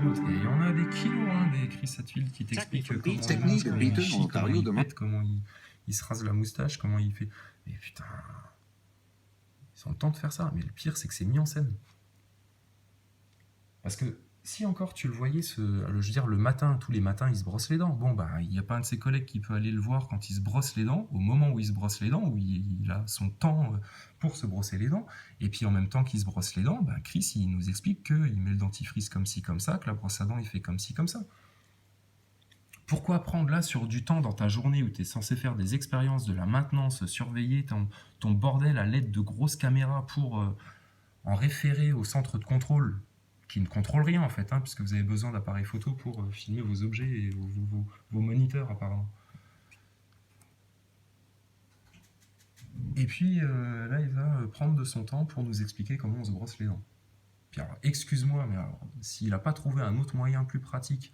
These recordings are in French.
d'autres. Et il y en a des kilos, hein, des Chris Hadfield qui t'expliquent comment il mange, comment il chie, comment il pète, comment il se rase la moustache, comment il fait... Mais putain... Ils ont le temps de faire ça. Mais le pire, c'est que c'est mis en scène. Parce que si encore tu le voyais, je veux dire, le matin, tous les matins, il se brosse les dents. Bon, bah, il n'y a pas un de ses collègues qui peut aller le voir quand il se brosse les dents, au moment où il se brosse les dents, où il a son temps pour se brosser les dents. Et puis en même temps qu'il se brosse les dents, bah, Chris, il nous explique qu'il met le dentifrice comme ci, comme ça, que la brosse à dents, il fait comme ci, comme ça. Pourquoi prendre là sur du temps dans ta journée où tu es censé faire des expériences, de la maintenance, surveiller ton bordel à l'aide de grosses caméras pour en référer au centre de contrôle qui ne contrôle rien en fait, hein, puisque vous avez besoin d'appareils photo pour filmer vos objets et vos moniteurs apparemment. Et puis là, il va prendre de son temps pour nous expliquer comment on se brosse les dents. Puis alors, excuse-moi, mais s'il n'a pas trouvé un autre moyen plus pratique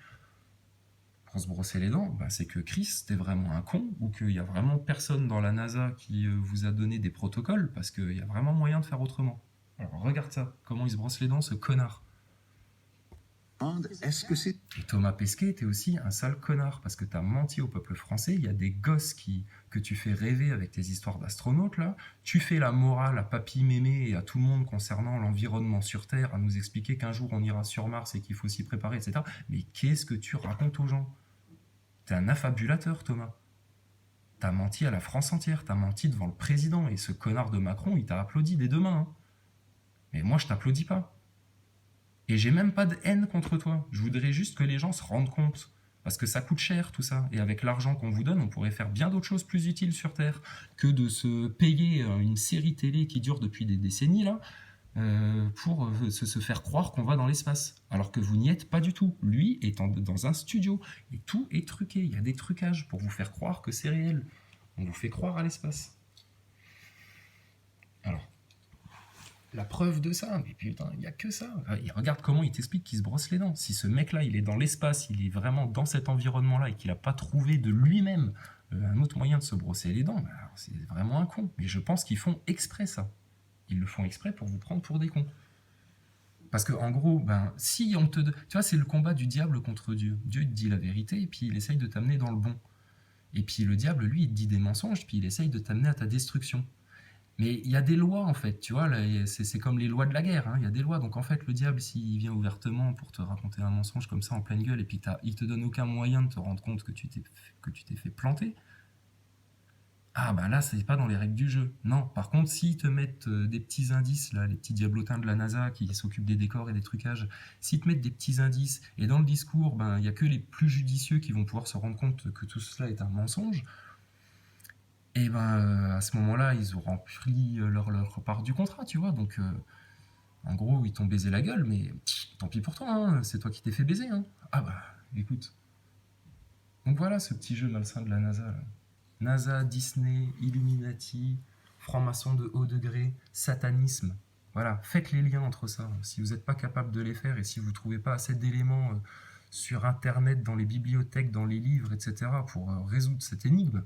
pour se brosser les dents, bah, c'est que Chris, t'es vraiment un con, ou qu'il n'y a vraiment personne dans la NASA qui vous a donné des protocoles, parce qu'il y a vraiment moyen de faire autrement. Alors regarde ça, comment il se brosse les dents, ce connard. Est-ce que c'est... Et Thomas Pesquet, t'es aussi un sale connard, parce que t'as menti au peuple français, il y a des gosses que tu fais rêver avec tes histoires d'astronautes, là, tu fais la morale à Papy Mémé et à tout le monde concernant l'environnement sur Terre, à nous expliquer qu'un jour on ira sur Mars et qu'il faut s'y préparer, etc. Mais qu'est-ce que tu racontes aux gens? T'es un affabulateur, Thomas. T'as menti à la France entière, t'as menti devant le président, et ce connard de Macron, il t'a applaudi des deux mains. Hein. Mais moi, je t'applaudis pas. Et j'ai même pas de haine contre toi. Je voudrais juste que les gens se rendent compte. Parce que ça coûte cher, tout ça. Et avec l'argent qu'on vous donne, on pourrait faire bien d'autres choses plus utiles sur Terre que de se payer une série télé qui dure depuis des décennies, là, pour se faire croire qu'on va dans l'espace. Alors que vous n'y êtes pas du tout. Lui est dans un studio. Et tout est truqué. Il y a des trucages pour vous faire croire que c'est réel. On vous fait croire à l'espace. Alors, la preuve de ça, mais putain, il n'y a que ça. Et regarde comment il t'explique qu'il se brosse les dents. Si ce mec-là, il est dans l'espace, il est vraiment dans cet environnement-là et qu'il n'a pas trouvé de lui-même un autre moyen de se brosser les dents, bah, c'est vraiment un con. Mais je pense qu'ils font exprès ça. Ils le font exprès pour vous prendre pour des cons. Parce que en gros, ben, si on te... Tu vois, c'est le combat du diable contre Dieu. Dieu te dit la vérité et puis il essaye de t'amener dans le bon. Et puis le diable, lui, il te dit des mensonges puis il essaye de t'amener à ta destruction. Mais il y a des lois, en fait, tu vois, c'est comme les lois de la guerre, hein, il y a des lois. Donc, en fait, le diable, s'il vient ouvertement pour te raconter un mensonge comme ça en pleine gueule, et puis il te donne aucun moyen de te rendre compte que tu t'es fait planter, ah, bah là, c'est pas dans les règles du jeu. Non, par contre, s'ils te mettent des petits indices, là, les petits diablotins de la NASA qui s'occupent des décors et des trucages, s'ils te mettent des petits indices, et dans le discours, ben, il y a que les plus judicieux qui vont pouvoir se rendre compte que tout cela est un mensonge, et ben à ce moment-là, ils auront pris leur part du contrat, tu vois. Donc, en gros, ils t'ont baisé la gueule, mais tant pis pour toi, hein, c'est toi qui t'es fait baiser. Hein. Ah bah, écoute. Donc voilà ce petit jeu malsain de la NASA. Là. NASA, Disney, Illuminati, franc-maçon de haut degré, satanisme. Voilà, faites les liens entre ça. Si vous n'êtes pas capable de les faire et si vous ne trouvez pas assez d'éléments sur Internet, dans les bibliothèques, dans les livres, etc., pour résoudre cette énigme,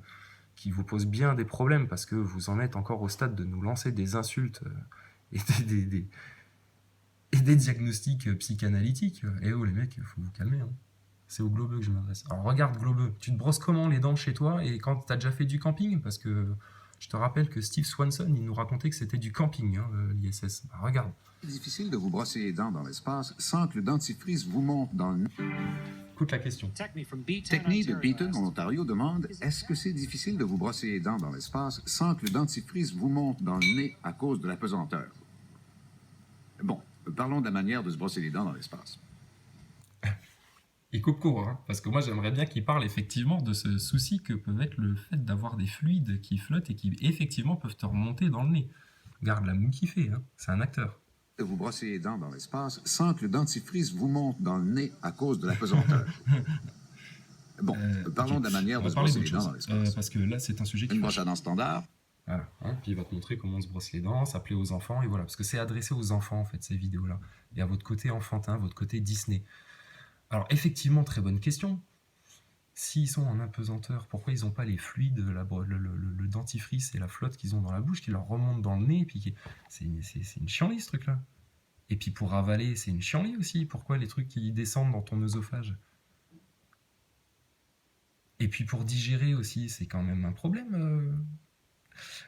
qui vous pose bien des problèmes parce que vous en êtes encore au stade de nous lancer des insultes et des diagnostics psychanalytiques. Eh oh les mecs, il faut vous calmer. Hein. C'est au Globeux que je m'adresse. Alors regarde Globeux, tu te brosses comment les dents chez toi et quand tu as déjà fait du camping? Parce que je te rappelle que Steve Swanson, il nous racontait que c'était du camping, hein, l'ISS. Bah, regarde. C'est difficile de vous brosser les dents dans l'espace sans que le dentifrice vous monte dans le... Écoute la question. Technique de Beaton, en Ontario, demande « Est-ce que c'est difficile de vous brosser les dents dans l'espace sans que le dentifrice vous monte dans le nez à cause de la pesanteur? » Bon, parlons de la manière de se brosser les dents dans l'espace. Il coupe court, hein, parce que moi j'aimerais bien qu'il parle effectivement de ce souci que peut être le fait d'avoir des fluides qui flottent et qui effectivement peuvent te remonter dans le nez. Regarde la moue qu'il fait, hein, c'est un acteur. De vous brosser les dents dans l'espace sans que le dentifrice vous monte dans le nez à cause de la pesanteur. Bon, parlons de la manière de se brosser les dents dans l'espace. Parce que là c'est un sujet qui... Une brosse à dents standard. Voilà, hein, puis il va te montrer comment on se brosse les dents, s'appeler aux enfants, et voilà, parce que c'est adressé aux enfants en fait ces vidéos-là, et à votre côté enfantin, votre côté Disney. Alors effectivement, très bonne question. S'ils sont en apesanteur, pourquoi ils n'ont pas les fluides, le dentifrice et la flotte qu'ils ont dans la bouche qui leur remontent dans le nez, et puis c'est une chienlit ce truc-là. Et puis pour avaler, c'est une chienlit aussi. Pourquoi les trucs qui descendent dans ton œsophage? Et puis pour digérer aussi, c'est quand même un problème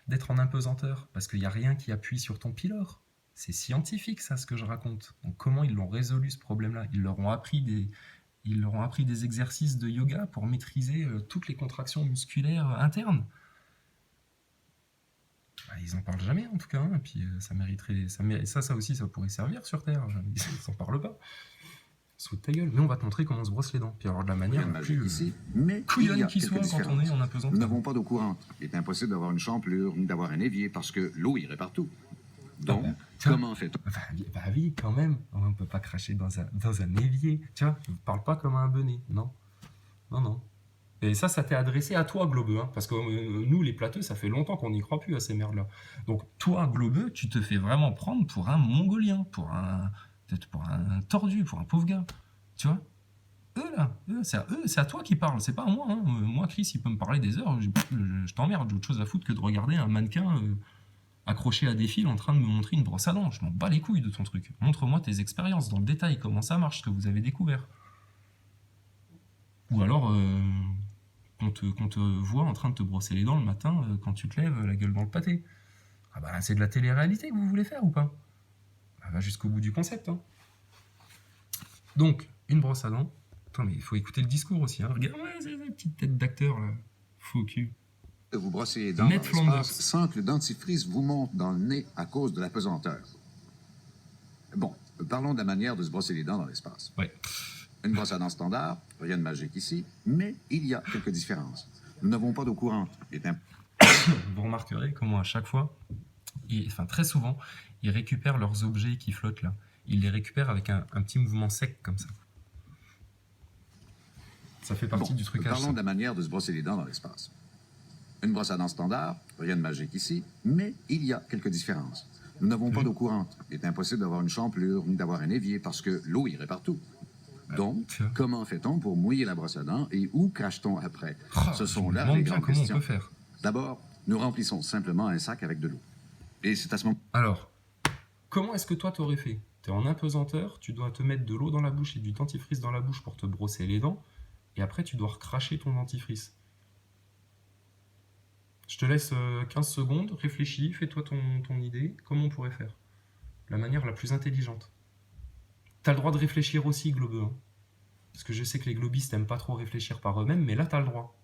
d'être en impesanteur, parce qu'il n'y a rien qui appuie sur ton pylore. C'est scientifique ça, ce que je raconte. Donc comment ils l'ont résolu ce problème-là? Ils leur ont appris des exercices de yoga pour maîtriser toutes les contractions musculaires internes. Bah, ils en parlent jamais en tout cas, hein. Et puis ça aussi, ça pourrait servir sur Terre. Ils s'en parlent pas. Sous ta gueule. Mais on va te montrer comment on se brosse les dents. Puis alors de la manière la plus ici, mais il y a couillonne qui quelques soit quand on est en différences. apesanteur. Nous n'avons pas d'eau courante. Il est impossible d'avoir une champlure ni d'avoir un évier parce que l'eau irait partout. Donc, comment fait-on? Bah oui, quand même. On peut pas cracher dans un évier. Tu vois, ne parle pas comme un benet. Non. Non, non. Et ça t'est adressé à toi, Globeux. Hein, parce que nous, les plateux, ça fait longtemps qu'on n'y croit plus à ces merdes-là. Donc, toi, Globeux, tu te fais vraiment prendre pour un Mongolien, peut-être pour un tordu, pour un pauvre gars. Tu vois? C'est à toi qui parle, c'est pas à moi. Hein. Moi, Chris, il peut me parler des heures, je t'emmerde, j'ai autre chose à foutre que de regarder un mannequin accroché à des fils en train de me montrer une brosse à dents. Je m'en bats les couilles de ton truc. Montre-moi tes expériences dans le détail, comment ça marche, ce que vous avez découvert. Ou alors, qu'on te voit en train de te brosser les dents le matin quand tu te lèves la gueule dans le pâté. Ah bah, c'est de la télé-réalité que vous voulez faire ou pas? Bah, va jusqu'au bout du concept. Hein. Donc, une brosse à dents. Attends, mais il faut écouter le discours aussi. Hein. Regarde, ouais, c'est la petite tête d'acteur, là. Fou au cul. Vous brossez les dents dans l'espace sans que le dentifrice vous monte dans le nez à cause de la pesanteur. Bon, parlons de la manière de se brosser les dents dans l'espace. Ouais. Une brosse à dents standard, rien de magique ici, mais il y a quelques différences. Nous n'avons pas d'eau courante. Vous remarquerez comment à chaque fois, très souvent, ils récupèrent leurs objets qui flottent là. Ils les récupèrent avec un petit mouvement sec comme ça. Ça fait partie du trucage. Parlons de la manière de se brosser les dents dans l'espace. Une brosse à dents standard, rien de magique ici, mais il y a quelques différences. Nous n'avons pas d'eau courante. Il est impossible d'avoir une champlure ni d'avoir un évier parce que l'eau irait partout. Donc, comment fait-on pour mouiller la brosse à dents et où crache-t-on après? Ce sont là les grandes questions. D'abord, nous remplissons simplement un sac avec de l'eau. Et c'est à ce moment... Alors, comment est-ce que toi t'aurais fait? T'es en apesanteur, tu dois te mettre de l'eau dans la bouche et du dentifrice dans la bouche pour te brosser les dents, et après tu dois recracher ton dentifrice. Je te laisse 15 secondes, réfléchis, fais-toi ton idée, comment on pourrait faire? La manière la plus intelligente. T'as le droit de réfléchir aussi, Globeux. Hein. Parce que je sais que les globistes n'aiment pas trop réfléchir par eux-mêmes, mais là t'as le droit.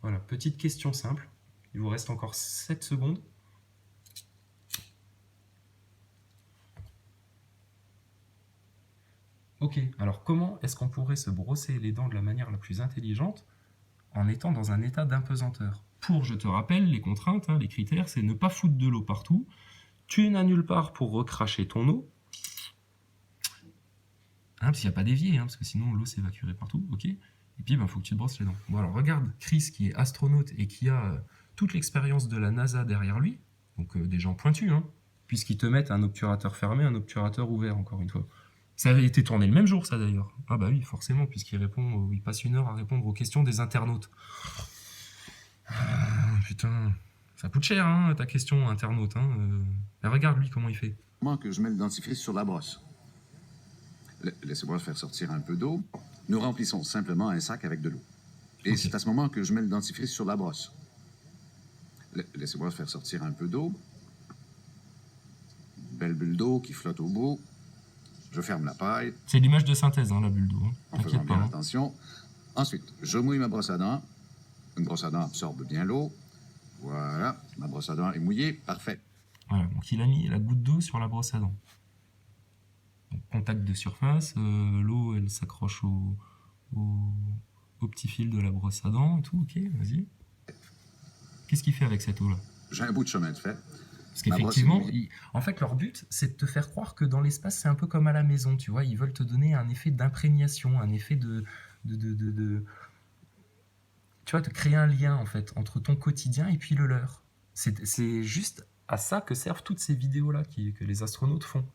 Voilà, petite question simple. Il vous reste encore 7 secondes. Ok, alors comment est-ce qu'on pourrait se brosser les dents de la manière la plus intelligente en étant dans un état d'impesanteur? Pour, je te rappelle, les contraintes, hein, les critères, c'est ne pas foutre de l'eau partout. Tu n'as nulle part pour recracher ton eau. Hein, parce qu'il n'y a pas d'évier, hein, parce que sinon l'eau s'évacuerait partout, ok? Et puis, il faut que tu te brosses les dents. Bon, alors regarde Chris, qui est astronaute et qui a toute l'expérience de la NASA derrière lui, donc des gens pointus, hein, puisqu'ils te mettent un obturateur fermé, un obturateur ouvert, encore une fois. Ça avait été tourné le même jour, ça, d'ailleurs. Ah bah oui, forcément, il passe 1 heure à répondre aux questions des internautes. Ah, putain, ça coûte cher, hein, ta question, internaute. Hein, mais regarde, lui, comment il fait. Que je mets le dentifrice sur la brosse. Laissez-moi faire sortir un peu d'eau. Nous remplissons simplement un sac avec de l'eau. Et c'est à ce moment que je mets le dentifrice sur la brosse. Laissez-moi faire sortir un peu d'eau. Belle bulle d'eau qui flotte au bout. Je ferme la paille. C'est l'image de synthèse, hein, la bulle d'eau. Hein. En faisant bien attention. Ensuite, je mouille ma brosse à dents. Une brosse à dents absorbe bien l'eau. Voilà, ma brosse à dents est mouillée. Parfait. Voilà, donc il a mis la goutte d'eau sur la brosse à dents. Donc, contact de surface, l'eau elle s'accroche au petit fil de la brosse à dents et tout, ok, vas-y. Qu'est-ce qu'il fait avec cette eau-là? J'ai un bout de chemin de fait. Parce qu'effectivement, en fait, leur but, c'est de te faire croire que dans l'espace, c'est un peu comme à la maison, tu vois. Ils veulent te donner un effet d'imprégnation, un effet de tu vois, de créer un lien, en fait, entre ton quotidien et puis le leur. C'est juste à ça que servent toutes ces vidéos-là que les astronautes font.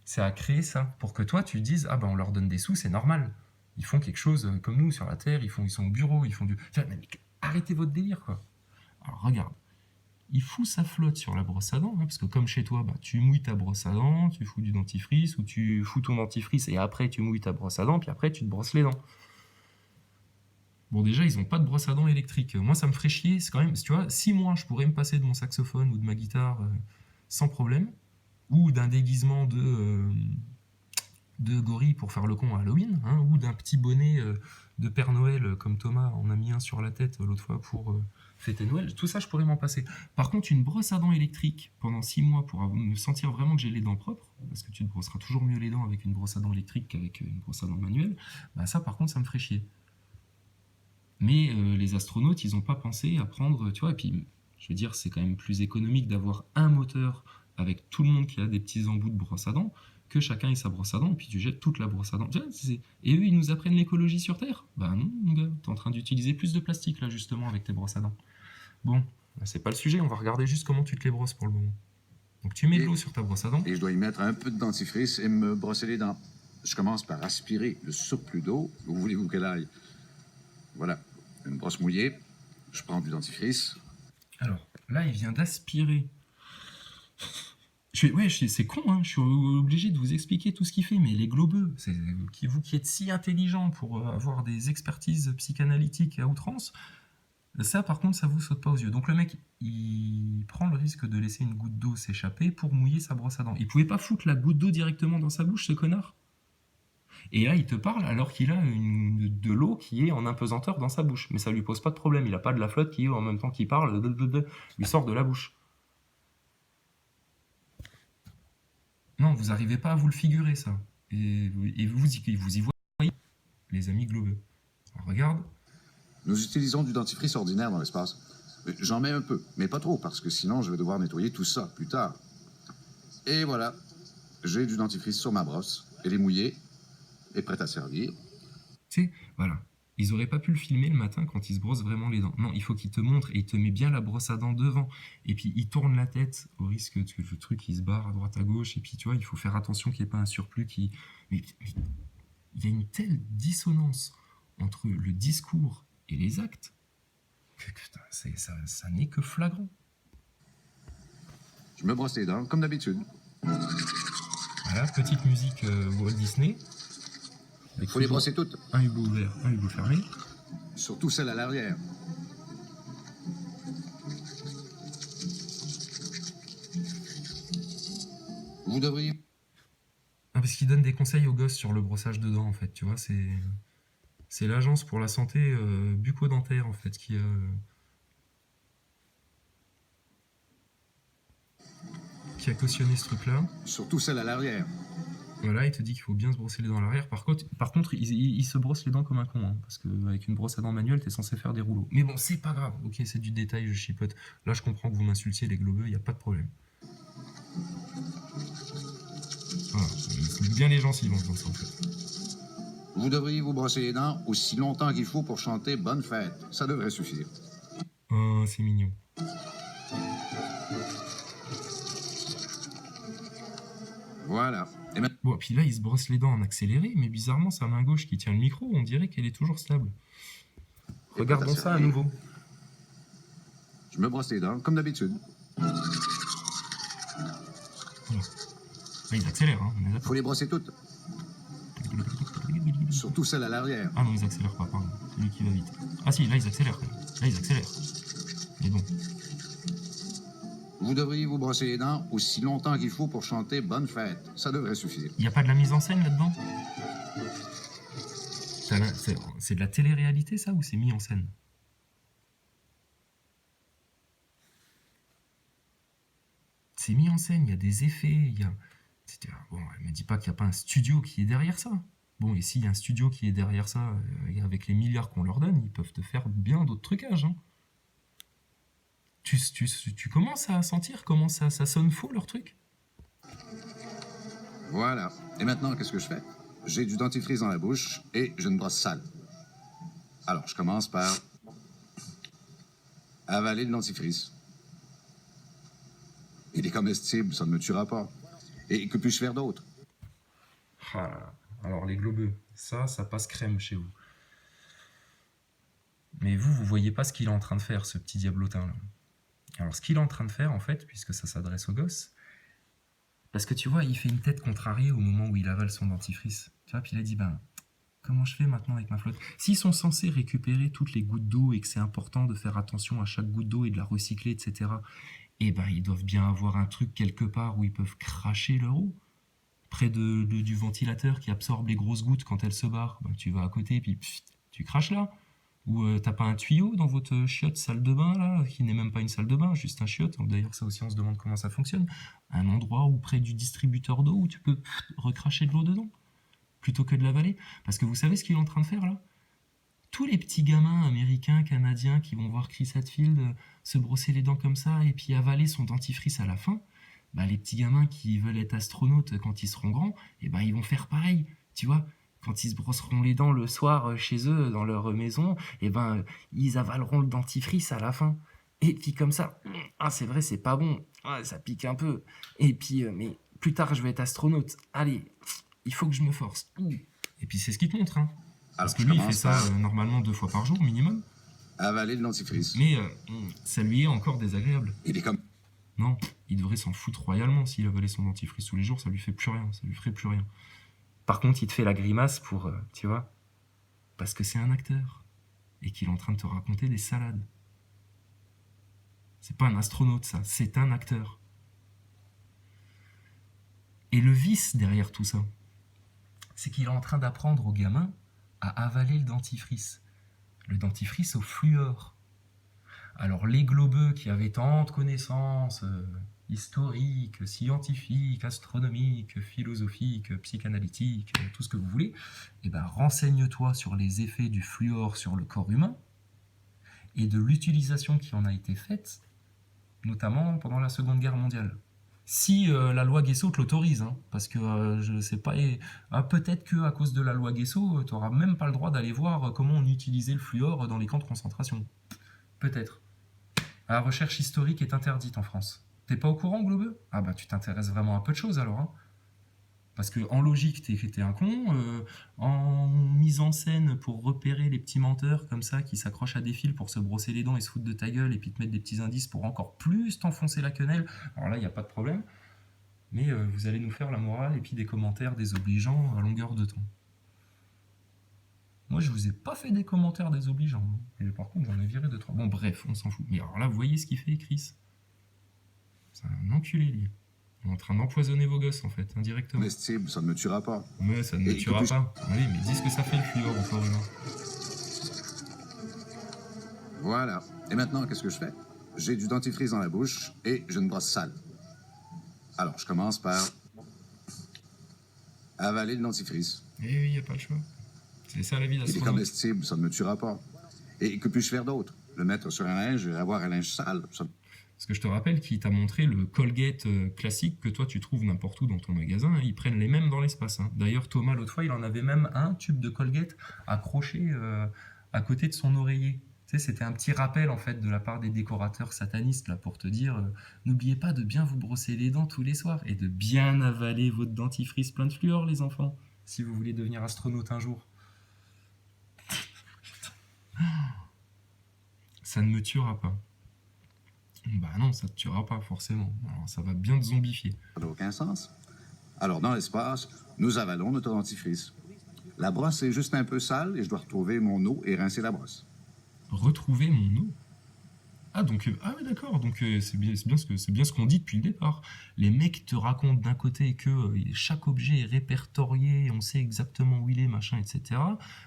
C'est à créer ça, pour que toi, tu dises, ah ben, on leur donne des sous, c'est normal. Ils font quelque chose comme nous, sur la Terre, ils sont au bureau, ils font du... Mais arrêtez votre délire, quoi. Alors, regarde. il fout sa flotte sur la brosse à dents, hein, parce que comme chez toi, bah, tu mouilles ta brosse à dents, tu fous du dentifrice, ou tu fous ton dentifrice et après tu mouilles ta brosse à dents, puis après tu te brosses les dents. Bon, déjà, ils ont pas de brosse à dents électrique. Moi, ça me ferait chier. C'est quand même, tu vois, si moi, je pourrais me passer de mon saxophone ou de ma guitare sans problème, ou d'un déguisement de gorille pour faire le con à Halloween, hein, ou d'un petit bonnet de Père Noël comme Thomas en a mis un sur la tête l'autre fois pour fêter Noël, tout ça je pourrais m'en passer. Par contre, une brosse à dents électrique pendant 6 mois pour me sentir vraiment que j'ai les dents propres, parce que tu te brosseras toujours mieux les dents avec une brosse à dents électrique qu'avec une brosse à dents manuelle, bah ça par contre ça me ferait chier. Mais les astronautes, ils n'ont pas pensé à prendre, tu vois, et puis je veux dire, c'est quand même plus économique d'avoir un moteur avec tout le monde qui a des petits embouts de brosse à dents que chacun ait sa brosse à dents, et puis tu jettes toute la brosse à dents. Et eux, ils nous apprennent l'écologie sur Terre? Bah non, mon gars, t'es en train d'utiliser plus de plastique là, justement, avec tes brosses à dents. Bon, c'est pas le sujet, on va regarder juste comment tu te les brosses pour le moment. Donc tu mets de l'eau sur ta brosse à dents. Et je dois y mettre un peu de dentifrice et me brosser les dents. Je commence par aspirer le surplus d'eau. Où voulez-vous qu'elle aille? Voilà, une brosse mouillée. Je prends du dentifrice. Alors, là, il vient d'aspirer. C'est con, hein, je suis obligé de vous expliquer tout ce qu'il fait, mais les globeux, vous qui êtes si intelligents pour avoir des expertises psychanalytiques à outrance, ça par contre ça vous saute pas aux yeux. Donc le mec, il prend le risque de laisser une goutte d'eau s'échapper pour mouiller sa brosse à dents. Il pouvait pas foutre la goutte d'eau directement dans sa bouche, ce connard. Et là il te parle alors qu'il a de l'eau qui est en impesanteur dans sa bouche. Mais ça lui pose pas de problème, il a pas de la flotte qui en même temps qu'il parle, lui sort de la bouche. Non, vous n'arrivez pas à vous le figurer, ça. Et vous y voyez, les amis globeux. Alors, regarde. Nous utilisons du dentifrice ordinaire dans l'espace. J'en mets un peu, mais pas trop, parce que sinon je vais devoir nettoyer tout ça plus tard. Et voilà, j'ai du dentifrice sur ma brosse. Elle est mouillée et prête à servir. Tu sais, voilà. Ils auraient pas pu le filmer le matin quand ils se brossent vraiment les dents. Non, il faut qu'il te montre et il te met bien la brosse à dents devant. Et puis il tourne la tête au risque que le truc il se barre à droite à gauche. Et puis tu vois, il faut faire attention qu'il n'y ait pas un surplus qui. Mais il y a une telle dissonance entre le discours et les actes que putain, ça n'est que flagrant. Je me brosse les dents comme d'habitude. Voilà, petite musique Walt Disney. Il faut les brosser toutes. Un hublot ouvert, un hublot fermé. Surtout celle à l'arrière. Vous devriez... Ah, parce qu'il donne des conseils aux gosses sur le brossage de dents, en fait, tu vois, c'est l'agence pour la santé bucco-dentaire, en fait, qui a cautionné ce truc-là. Surtout celle à l'arrière. Voilà, il te dit qu'il faut bien se brosser les dents à l'arrière. Par contre, il se brosse les dents comme un con, hein, parce qu'avec une brosse à dents manuelle, t'es censé faire des rouleaux. Mais bon, c'est pas grave, ok, c'est du détail, je chipote. Là, je comprends que vous m'insultiez, les globeux, il n'y a pas de problème. Voilà, c'est bien les gencives en faisant ça, en fait. Vous devriez vous brosser les dents aussi longtemps qu'il faut pour chanter Bonne fête. Ça devrait suffire. Oh, c'est mignon. Voilà. Et maintenant... Bon, puis là, il se brosse les dents en accéléré, mais bizarrement, sa main gauche qui tient le micro, on dirait qu'elle est toujours stable. Regardons ça à nouveau. Je me brosse les dents, comme d'habitude. Voilà. Là, ils accélèrent, hein, on est Faut les brosser toutes. Surtout celle à l'arrière. Ah non, ils accélèrent pas, pardon. C'est lui qui va vite. Ah si, là, ils accélèrent. Là, ils accélèrent. Mais bon. Vous devriez vous brosser les dents aussi longtemps qu'il faut pour chanter Bonne fête. Ça devrait suffire. Il n'y a pas de la mise en scène là-dedans? C'est de la télé-réalité, ça, ou c'est mis en scène? C'est mis en scène, il y a des effets, il y a... Bon, elle me dit pas qu'il n'y a pas un studio qui est derrière ça. Bon, et s'il y a un studio qui est derrière ça, avec les milliards qu'on leur donne, ils peuvent te faire bien d'autres trucages, hein. Tu commences à sentir comment ça sonne faux, leur truc? Voilà. Et maintenant, qu'est-ce que je fais? J'ai du dentifrice dans la bouche et j'ai une brosse sale. Alors, je commence par avaler le dentifrice. Il est comestible, ça ne me tuera pas. Et que puis-je faire d'autre? Ah, alors les globeux, ça passe crème chez vous. Mais vous voyez pas ce qu'il est en train de faire, ce petit diablotin là. Alors, ce qu'il est en train de faire, en fait, puisque ça s'adresse au gosse, parce que tu vois, il fait une tête contrariée au moment où il avale son dentifrice. Tu vois, puis il a dit, ben, comment je fais maintenant avec ma flotte? S'ils sont censés récupérer toutes les gouttes d'eau et que c'est important de faire attention à chaque goutte d'eau et de la recycler, etc., eh ben, ils doivent bien avoir un truc quelque part où ils peuvent cracher leur eau. Près du ventilateur qui absorbe les grosses gouttes quand elles se barrent. Ben, tu vas à côté, puis pfft, tu craches là. Ou t'as pas un tuyau dans votre chiotte salle de bain là, qui n'est même pas une salle de bain, juste un chiotte. D'ailleurs, ça aussi, on se demande comment ça fonctionne. Un endroit où près du distributeur d'eau où tu peux recracher de l'eau dedans, plutôt que de l'avaler. Parce que vous savez ce qu'il est en train de faire là? Tous les petits gamins américains, canadiens qui vont voir Chris Hadfield se brosser les dents comme ça et puis avaler son dentifrice à la fin, bah, les petits gamins qui veulent être astronautes quand ils seront grands, et ben ils vont faire pareil, tu vois. Quand ils se brosseront les dents le soir chez eux, dans leur maison, et ben ils avaleront le dentifrice à la fin. Et puis comme ça, ah c'est vrai, c'est pas bon, ah, ça pique un peu. Et puis, mais plus tard je vais être astronaute. Allez, il faut que je me force. Et puis c'est ce qu'il te montre, hein. Parce que lui, il fait ça normalement 2 fois par jour minimum. Avaler le dentifrice. Mais ça lui est encore désagréable. Il est comme... Non, il devrait s'en foutre royalement s'il avalait son dentifrice tous les jours, ça lui fait plus rien, ça lui ferait plus rien. Par contre, il te fait la grimace pour, tu vois, parce que c'est un acteur et qu'il est en train de te raconter des salades. C'est pas un astronaute, ça, c'est un acteur. Et le vice derrière tout ça, c'est qu'il est en train d'apprendre aux gamins à avaler le dentifrice. Le dentifrice au fluor. Alors les globeux qui avaient tant de connaissances historiques, scientifiques, astronomiques, philosophiques, psychanalytiques, tout ce que vous voulez, eh ben, renseigne-toi sur les effets du fluor sur le corps humain et de l'utilisation qui en a été faite, notamment pendant la Seconde Guerre mondiale. Si la loi Guesso te l'autorise, hein, parce que je sais pas, peut-être qu'à cause de la loi Guesso, tu n'auras même pas le droit d'aller voir comment on utilisait le fluor dans les camps de concentration. Peut-être. La recherche historique est interdite en France. T'es pas au courant, Globeux? Ah bah tu t'intéresses vraiment à peu de choses alors, hein. Parce que en logique, t'es un con. En mise en scène pour repérer les petits menteurs comme ça qui s'accrochent à des fils pour se brosser les dents et se foutre de ta gueule et puis te mettre des petits indices pour encore plus t'enfoncer la quenelle. Alors là, il n'y a pas de problème. Mais vous allez nous faire la morale et puis des commentaires désobligeants à longueur de temps. Moi, je vous ai pas fait des commentaires désobligeants. Et par contre, j'en ai viré 2-3. Bon, bref, on s'en fout. Mais alors là, vous voyez ce qu'il fait, Chris? C'est un enculé, lui. Il est en train d'empoisonner vos gosses, en fait, indirectement. Comestible, ça ne me tuera pas. Ouais, ça ne me tuera pas. Oui, mais dis ce que ça fait, le fluor, au corps humain. Voilà. Et maintenant, qu'est-ce que je fais? J'ai du dentifrice dans la bouche et j'ai une brosse sale. Alors, je commence par avaler le dentifrice. Eh oui, il n'y a pas le choix. C'est ça la vie Il est d'astronaute. comestible, ça ne me tuera pas. Et que puis-je faire d'autre? Le mettre sur un linge et avoir un linge sale? Ça... Parce que je te rappelle qu'il t'a montré le Colgate classique que toi tu trouves n'importe où dans ton magasin. Ils prennent les mêmes dans l'espace. Hein. D'ailleurs, Thomas, l'autre fois, il en avait même un tube de Colgate accroché à côté de son oreiller. Tu sais, c'était un petit rappel en fait de la part des décorateurs satanistes là, pour te dire n'oubliez pas de bien vous brosser les dents tous les soirs et de bien avaler votre dentifrice plein de fluor, les enfants, si vous voulez devenir astronaute un jour. Ça ne me tuera pas. Bah non, ça te tuera pas forcément. Alors, ça va bien te zombifier. Ça n'a aucun sens. Alors, dans l'espace, nous avalons notre dentifrice. La brosse est juste un peu sale et je dois retrouver mon eau et rincer la brosse. Retrouver mon eau? Ah donc ah ouais d'accord, donc c'est bien ce qu'on dit depuis le départ. Les mecs te racontent d'un côté que chaque objet est répertorié, on sait exactement où il est, machin, etc.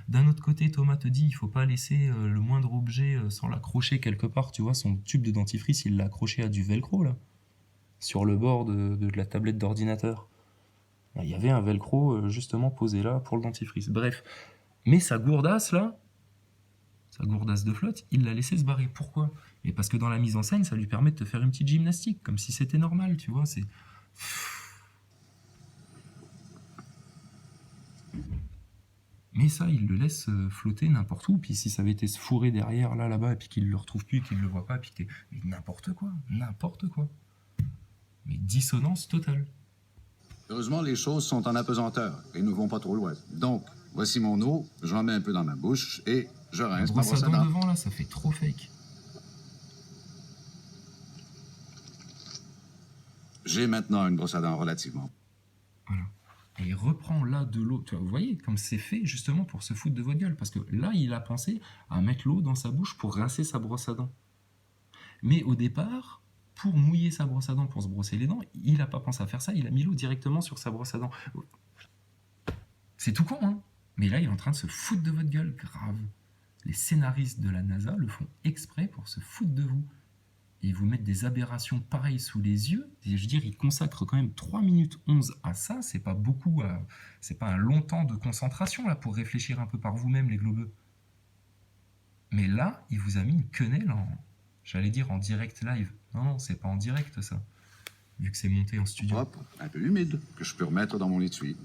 D'un autre côté, Thomas te dit il faut pas laisser le moindre objet sans l'accrocher quelque part. Tu vois, son tube de dentifrice, il l'a accroché à du velcro là, sur le bord de la tablette d'ordinateur. Il y avait un velcro justement posé là pour le dentifrice. Bref, mais sa gourdasse là, sa gourdasse de flotte, il l'a laissé se barrer. Pourquoi? Mais parce que dans la mise en scène, ça lui permet de te faire une petite gymnastique, comme si c'était normal, tu vois. C'est... Mais ça, il le laisse flotter n'importe où. Puis si ça avait été se fourrer derrière, là-bas, et puis qu'il ne le retrouve plus, qu'il ne le voit pas, puis que mais n'importe quoi, n'importe quoi. Mais dissonance totale. Heureusement, les choses sont en apesanteur et ne vont pas trop loin. Donc, voici mon eau, j'en mets un peu dans ma bouche et je rince ma brosse à dents. Devant, là, ça fait trop fake. J'ai maintenant une brosse à dents relativement. Voilà. Et il reprend là de l'eau. Vous voyez, comme c'est fait justement pour se foutre de votre gueule. Parce que là, il a pensé à mettre l'eau dans sa bouche pour rincer sa brosse à dents. Mais au départ, pour mouiller sa brosse à dents, pour se brosser les dents, il n'a pas pensé à faire ça. Il a mis l'eau directement sur sa brosse à dents. C'est tout con, hein. Mais là, il est en train de se foutre de votre gueule. Grave. Les scénaristes de la NASA le font exprès pour se foutre de vous. Et ils vous mettent des aberrations pareilles sous les yeux. Et je veux dire, ils consacrent quand même 3 minutes 11 à ça. C'est pas beaucoup, c'est pas un long temps de concentration là pour réfléchir un peu par vous-même, les globeux. Mais là, il vous a mis une quenelle j'allais dire en direct live. Non, c'est pas en direct ça. Vu que c'est monté en studio. Propre, un peu humide, que je peux remettre dans mon étui.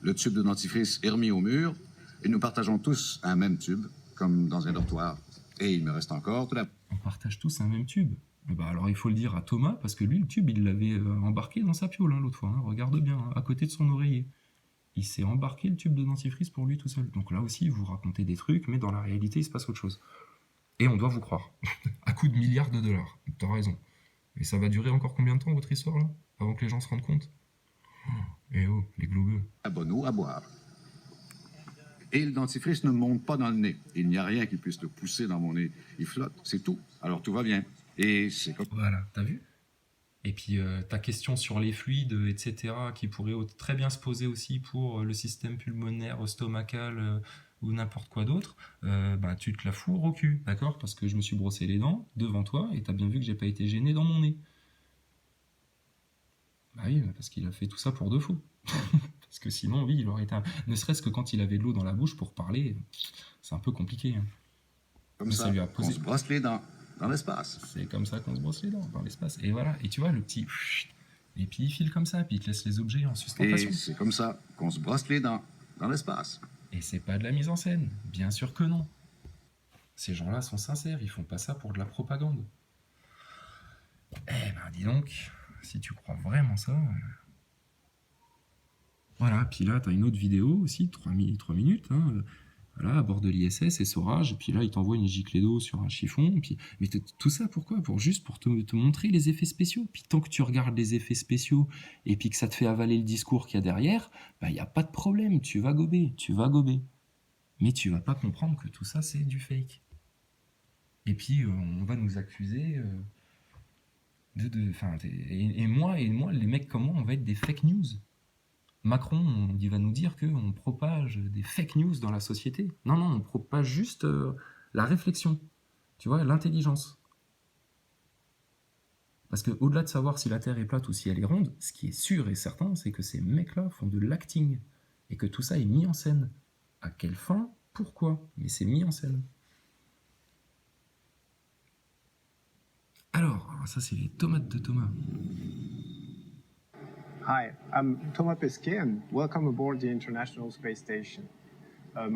Le tube de dentifrice est remis au mur et nous partageons tous un même tube, comme dans un dortoir. Et il me reste encore de la... On partage tous un même tube. Bah alors il faut le dire à Thomas, parce que lui, le tube, il l'avait embarqué dans sa piole l'autre fois. Regarde bien, à côté de son oreiller. Il s'est embarqué le tube de dentifrice pour lui tout seul. Donc là aussi, vous racontez des trucs, mais dans la réalité, il se passe autre chose. Et on doit vous croire. À coup de milliards de dollars. T'as raison. Et ça va durer encore combien de temps, votre histoire, là? Avant que les gens se rendent compte? Eh oh, les globeux. La bonne eau à boire. Et le dentifrice ne monte pas dans le nez. Il n'y a rien qui puisse le pousser dans mon nez. Il flotte, c'est tout. Alors tout va bien. Et c'est comme... Voilà, t'as vu? Et puis ta question sur les fluides, etc., qui pourrait très bien se poser aussi pour le système pulmonaire, stomacal ou n'importe quoi d'autre, bah, tu te la fourres au cul, d'accord? Parce que je me suis brossé les dents devant toi et t'as bien vu que j'ai pas été gêné dans mon nez. Bah oui, parce qu'il a fait tout ça pour de faux. Parce que sinon, oui, il aurait été... Ne serait-ce que quand il avait de l'eau dans la bouche pour parler, c'est un peu compliqué. Hein. Comme Mais ça, lui a posé... on se brosse les dents dans l'espace. C'est comme ça qu'on se brosse les dents, dans l'espace. Et voilà, et tu vois, le petit... Et puis il file comme ça, puis il te laisse les objets en sustentation. Et c'est comme ça qu'on se brosse les dents dans l'espace. Et c'est pas de la mise en scène, bien sûr que non. Ces gens-là sont sincères, ils font pas ça pour de la propagande. Eh ben dis donc, si tu crois vraiment ça... Voilà, puis là, t'as une autre vidéo aussi, 3 minutes, hein, voilà, à bord de l'ISS, essorage, et puis là, il t'envoie une giclée d'eau sur un chiffon, puis... Mais tout ça, pourquoi? Juste pour te montrer les effets spéciaux. Puis tant que tu regardes les effets spéciaux, et puis que ça te fait avaler le discours qu'il y a derrière, bah, y a pas de problème, tu vas gober. Mais tu vas pas comprendre que tout ça, c'est du fake. Et puis, on va nous accuser... et moi, les mecs comme moi, on va être des fake news. Macron, il va nous dire qu'on propage des fake news dans la société. Non, on propage juste la réflexion, tu vois, l'intelligence. Parce qu'au-delà de savoir si la Terre est plate ou si elle est ronde, ce qui est sûr et certain, c'est que ces mecs-là font de l'acting. Et que tout ça est mis en scène. À quelle fin? Pourquoi? Mais c'est mis en scène. Alors ça c'est les tomates de Thomas. Hi, I'm Thomas Pesquet and welcome aboard the International Space Station. My